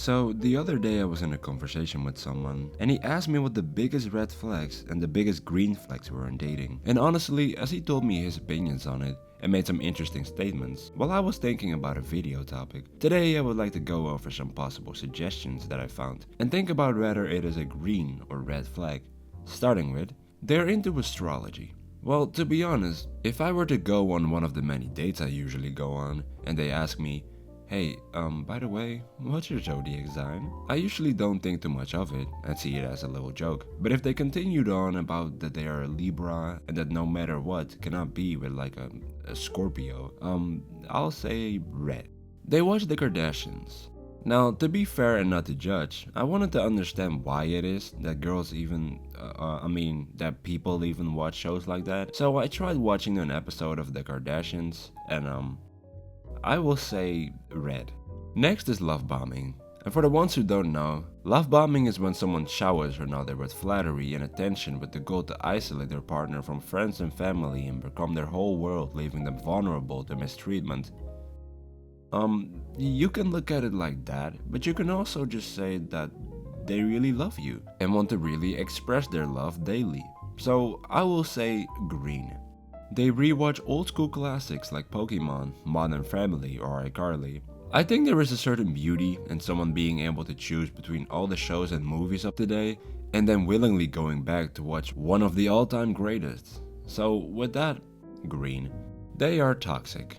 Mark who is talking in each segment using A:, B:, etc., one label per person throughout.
A: So the other day I was in a conversation with someone and he asked me what the biggest red flags and the biggest green flags were in dating. And honestly, as he told me his opinions on it and made some interesting statements, while I was thinking about a video topic, today I would like to go over some possible suggestions that I found and think about whether it is a green or red flag. Starting with, they're into astrology. Well, to be honest, if I were to go on one of the many dates I usually go on and they ask me, hey, by the way, what's your zodiac sign? I usually don't think too much of it and see it as a little joke. But if they continued on about that they are a Libra and that no matter what cannot be with like a Scorpio, I'll say red. They watch the Kardashians. Now, to be fair and not to judge, I wanted to understand why it is that girls even, that people even watch shows like that. So I tried watching an episode of the Kardashians and I will say red. Next is love bombing. And for the ones who don't know, love bombing is when someone showers another with flattery and attention with the goal to isolate their partner from friends and family and become their whole world, leaving them vulnerable to mistreatment. You can look at it like that, but you can also just say that they really love you and want to really express their love daily. So I will say green. They rewatch old school classics like Pokemon, Modern Family, or iCarly. I think there is a certain beauty in someone being able to choose between all the shows and movies of the day and then willingly going back to watch one of the all-time greatest. So with that, green. They are toxic.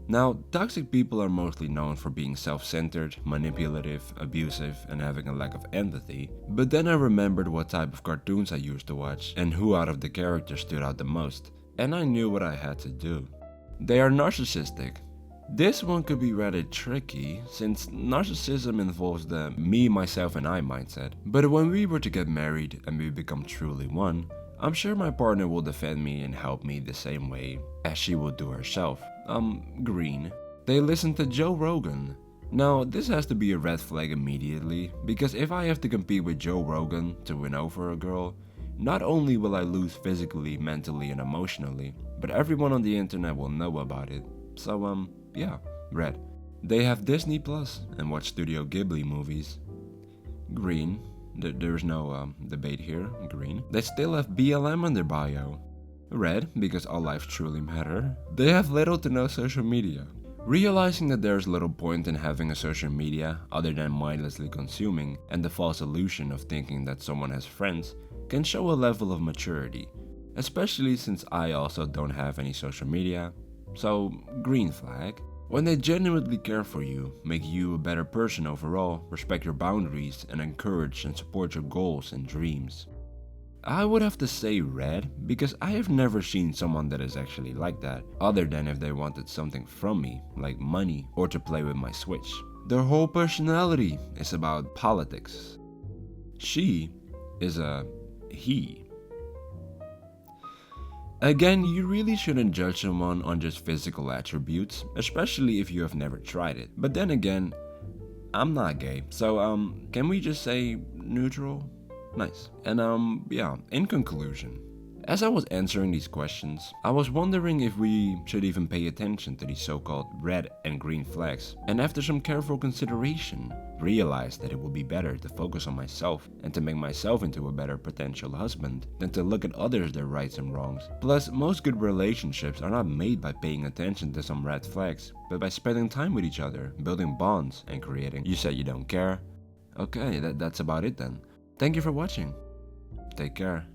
A: Now, toxic people are mostly known for being self-centered, manipulative, abusive, and having a lack of empathy. But then I remembered what type of cartoons I used to watch and who out of the characters stood out the most. And I knew what I had to do. They are narcissistic. This one could be rather tricky, since narcissism involves the me, myself, and I mindset. But when we were to get married and we become truly one, I'm sure my partner will defend me and help me the same way as she would do herself. Green. They listen to Joe Rogan. Now, this has to be a red flag immediately, because if I have to compete with Joe Rogan to win over a girl, not only will I lose physically, mentally, and emotionally, but everyone on the internet will know about it. So, yeah, red. They have Disney Plus and watch Studio Ghibli movies. Green. There's no debate here. Green. They still have BLM on their bio. Red, because all lives truly matter. They have little to no social media. Realizing that there's little point in having a social media other than mindlessly consuming and the false illusion of thinking that someone has friends can show a level of maturity, especially since I also don't have any social media. So, green flag. When they genuinely care for you, make you a better person overall, respect your boundaries, and encourage and support your goals and dreams. I would have to say red, because I have never seen someone that is actually like that, other than if they wanted something from me, like money, or to play with my Switch. Their whole personality is about politics. She is a he. Again, you really shouldn't judge someone on just physical attributes, especially if you have never tried it. But then again, I'm not gay, so can we just say neutral? Nice. And yeah, in conclusion, as I was answering these questions, I was wondering if we should even pay attention to these so-called red and green flags, and after some careful consideration, realized that it would be better to focus on myself and to make myself into a better potential husband than to look at others, their rights and wrongs. Plus, most good relationships are not made by paying attention to some red flags, but by spending time with each other, building bonds, and creating. You said you don't care? Okay, that's about it then. Thank you for watching. Take care.